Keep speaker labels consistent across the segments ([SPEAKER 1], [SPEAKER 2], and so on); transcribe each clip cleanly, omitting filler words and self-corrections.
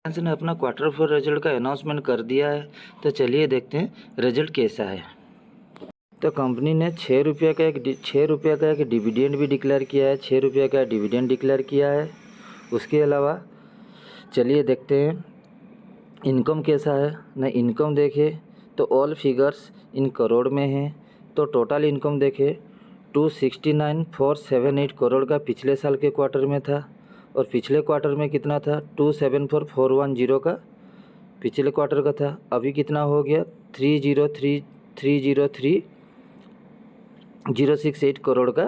[SPEAKER 1] रिलायंस ने अपना quarter four result का अनाउंसमेंट कर दिया है। तो चलिए देखते हैं रिजल्ट कैसा है। तो कंपनी ने छः रुपये का एक डिविडेंड भी डिक्लेयर किया है। 6 रुपये का डिविडेंड डिक्लेयर किया है। उसके अलावा चलिए देखते हैं इनकम कैसा है ना। इनकम देखें तो ऑल फिगर्स इन करोड़ में है। तो टोटल इनकम देखें 269,478 करोड़ का पिछले साल के क्वार्टर में था। और पिछले क्वार्टर में कितना था 274,410 का पिछले क्वार्टर का था। अभी कितना हो गया 303,068 करोड़ का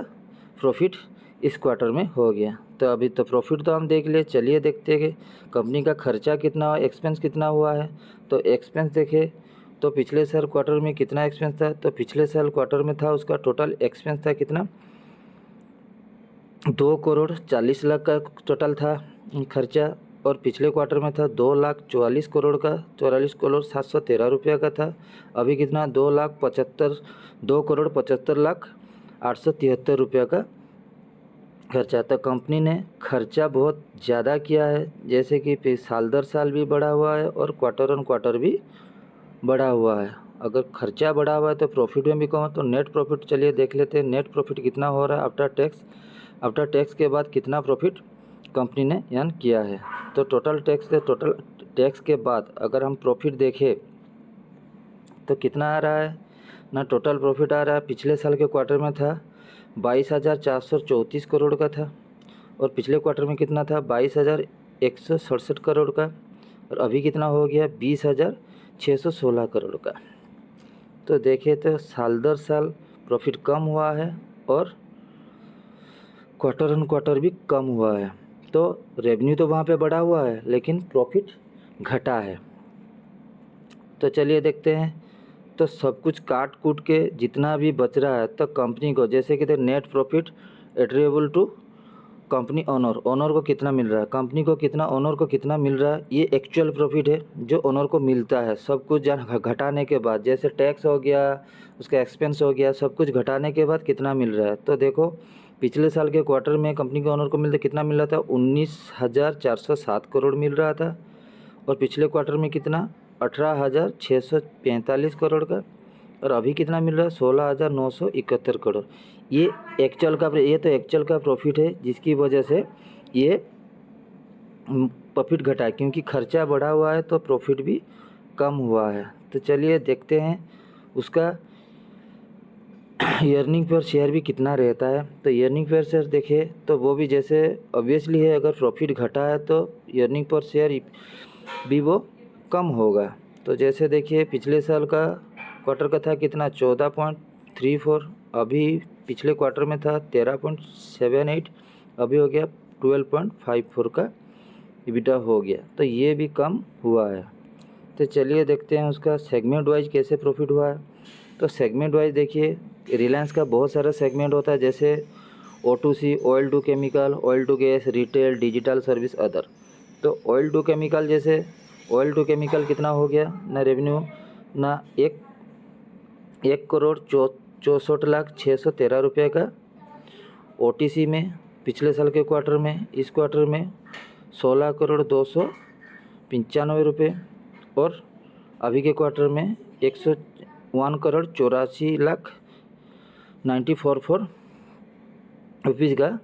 [SPEAKER 1] प्रॉफिट इस क्वार्टर में हो गया। तो अभी तो प्रॉफिट तो हम देख लिए। चलिए देखते हैं कि कंपनी का खर्चा कितना, एक्सपेंस कितना हुआ है। तो एक्सपेंस देखें तो पिछले साल क्वार्टर में कितना एक्सपेंस था। तो पिछले साल क्वार्टर में था उसका टोटल एक्सपेंस था कितना 2,40,00,000 का टोटल था खर्चा। और पिछले क्वार्टर में था 2,44 करोड़ का 44,713 रुपये का था। अभी कितना 2,75,873 रुपये का खर्चा। तो कंपनी ने खर्चा बहुत ज़्यादा किया है, जैसे कि साल दर साल भी बढ़ा हुआ है और क्वार्टर ऑन क्वार्टर भी बढ़ा हुआ है। अगर खर्चा बढ़ा हुआ है तो प्रॉफिट में भी कम है। तो नेट प्रॉफिट चलिए देख लेते हैं नेट प्रॉफिट कितना हो रहा है आफ्टर टैक्स के बाद कितना प्रॉफिट कंपनी ने अर्न किया है। तो टोटल टैक्स के बाद अगर हम प्रॉफिट देखें तो कितना आ रहा है ना। टोटल प्रॉफिट आ रहा है पिछले साल के क्वार्टर में था 22,434 करोड़ का था। और पिछले क्वार्टर में कितना था 22,167 करोड़ का। और अभी कितना हो गया 20,616 करोड़ का। तो देखिए तो साल दर साल प्रॉफिट कम हुआ है और क्वार्टर ऑन क्वार्टर भी कम हुआ है। तो रेवेन्यू तो वहाँ पे बढ़ा हुआ है लेकिन प्रॉफिट घटा है। तो चलिए देखते हैं। तो सब कुछ काट कूट के जितना भी बच रहा है तो कंपनी को, जैसे कि net profit attributable to company owner को कितना मिल रहा है, कंपनी को कितना, ओनर को कितना मिल रहा है, ये एक्चुअल प्रॉफिट है जो ओनर को मिलता है। सब कुछ घटाने के बाद, जैसे टैक्स हो गया, उसका एक्सपेंस हो गया, सब कुछ घटाने के बाद कितना मिल रहा है। तो देखो पिछले साल के क्वार्टर में कंपनी के ओनर को मिलता कितना मिल रहा था 19,407 करोड़ मिल रहा था। और पिछले क्वार्टर में कितना 18,645 करोड़ का। और अभी कितना मिल रहा है 16,971 करोड़। ये तो एक्चुअल का प्रॉफिट है, जिसकी वजह से ये प्रॉफिट घटा है, क्योंकि खर्चा बढ़ा हुआ है तो प्रॉफिट भी कम हुआ है। तो चलिए देखते हैं उसका अर्निंग पर शेयर भी कितना रहता है। तो अर्निंग पर शेयर देखें तो वो भी जैसे ऑब्वियसली है, अगर प्रॉफिट घटा है तो अर्निंग पर शेयर भी वो कम होगा। तो जैसे देखिए पिछले साल का क्वार्टर का था कितना 14.34, अभी पिछले क्वार्टर में था 13.78, अभी हो गया 12.54 का EBITDA हो गया। तो ये भी कम हुआ है। तो चलिए देखते हैं उसका सेगमेंट वाइज कैसे प्रॉफिट हुआ है। तो सेगमेंट वाइज देखिए रिलायंस का बहुत सारा सेगमेंट होता है, जैसे O2C oil to chemical, oil to gas, retail, digital service, other. तो ऑयल टू केमिकल, जैसे ऑयल टू केमिकल कितना हो गया ना रेवेन्यू ना 1,64,613 रुपये का। OTC में पिछले साल के क्वार्टर में, इस क्वार्टर में 16,295 रुपये। और अभी के क्वार्टर में 101,84,94,4 रुपीज़ का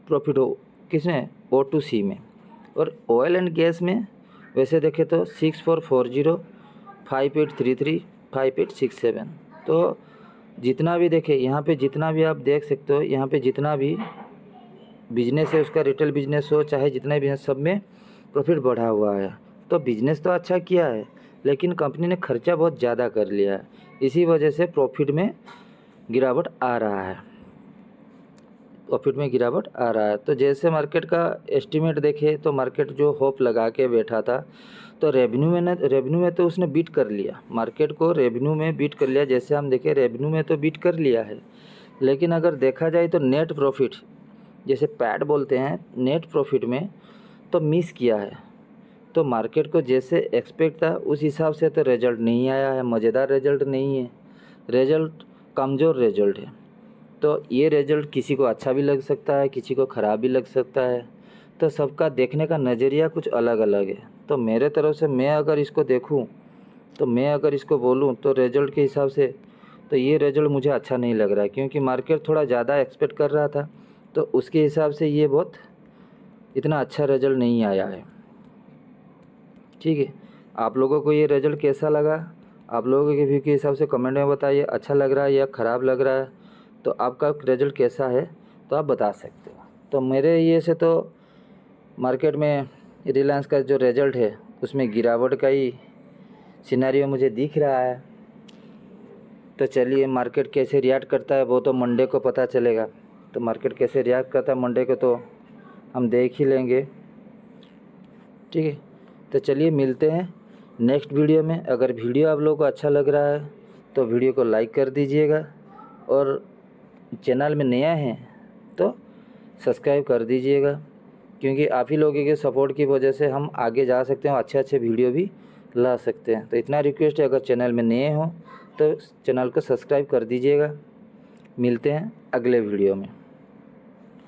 [SPEAKER 1] प्रॉफिट हो किसमें O2C में। और ऑयल एंड गैस में वैसे देखें तो 6,440, 5,833, 5,867। तो जितना भी देखें यहाँ पे, जितना भी आप देख सकते हो यहाँ पे, जितना भी बिजनेस है उसका, रिटेल बिजनेस हो चाहे जितना भी बिजनेस, सब में प्रॉफिट बढ़ा हुआ है। तो बिजनेस तो अच्छा किया है लेकिन कंपनी ने खर्चा बहुत ज़्यादा कर लिया है, इसी वजह से प्रॉफिट में गिरावट आ रहा है। तो जैसे मार्केट का एस्टीमेट देखे तो मार्केट जो होप लगा के बैठा था, तो रेवेन्यू में तो उसने बीट कर लिया, मार्केट को रेवेन्यू में बीट कर लिया। जैसे हम देखें रेवेन्यू में तो बीट कर लिया है, लेकिन अगर देखा जाए तो नेट प्रॉफिट, जैसे पैट बोलते हैं, नेट प्रॉफिट में तो मिस किया है। तो मार्केट को जैसे एक्सपेक्ट था उस हिसाब से तो रिजल्ट नहीं आया है, मज़ेदार रिजल्ट नहीं है, रिजल्ट कमज़ोर रिजल्ट है। तो ये रिजल्ट किसी को अच्छा भी लग सकता है, किसी को ख़राब भी लग सकता है। तो सबका देखने का नज़रिया कुछ अलग अलग है। तो तो मेरे तरफ से मैं अगर इसको देखूं, तो मैं अगर इसको बोलूं तो रिज़ल्ट के हिसाब से तो ये रिज़ल्ट मुझे अच्छा नहीं लग रहा है, क्योंकि मार्केट थोड़ा ज़्यादा एक्सपेक्ट कर रहा था, तो उसके हिसाब से ये बहुत इतना अच्छा रिज़ल्ट नहीं आया है। ठीक है, आप लोगों को ये रिज़ल्ट कैसा लगा? आप लोगों के व्यू के हिसाब से कमेंट में बताइए, अच्छा लग रहा है या ख़राब लग रहा है, तो आपका रिज़ल्ट कैसा है तो आप बता सकते हो। तो मेरे ये से तो मार्केट में रिलायंस का जो रिज़ल्ट है उसमें गिरावट का ही सिनेरियो मुझे दिख रहा है। तो चलिए, मार्केट कैसे रिएक्ट करता है वो तो मंडे को पता चलेगा। तो मार्केट कैसे रिएक्ट करता है मंडे को तो हम देख ही लेंगे। ठीक है, तो चलिए मिलते हैं नेक्स्ट वीडियो में। अगर वीडियो आप लोगों को अच्छा लग रहा है तो वीडियो को लाइक कर दीजिएगा, और चैनल में नया हैं तो सब्सक्राइब कर दीजिएगा, क्योंकि आप ही लोगों के सपोर्ट की वजह से हम आगे जा सकते हैं, अच्छे अच्छे वीडियो भी ला सकते हैं। तो इतना रिक्वेस्ट है, अगर चैनल में नए हो तो चैनल को सब्सक्राइब कर दीजिएगा। मिलते हैं अगले वीडियो में।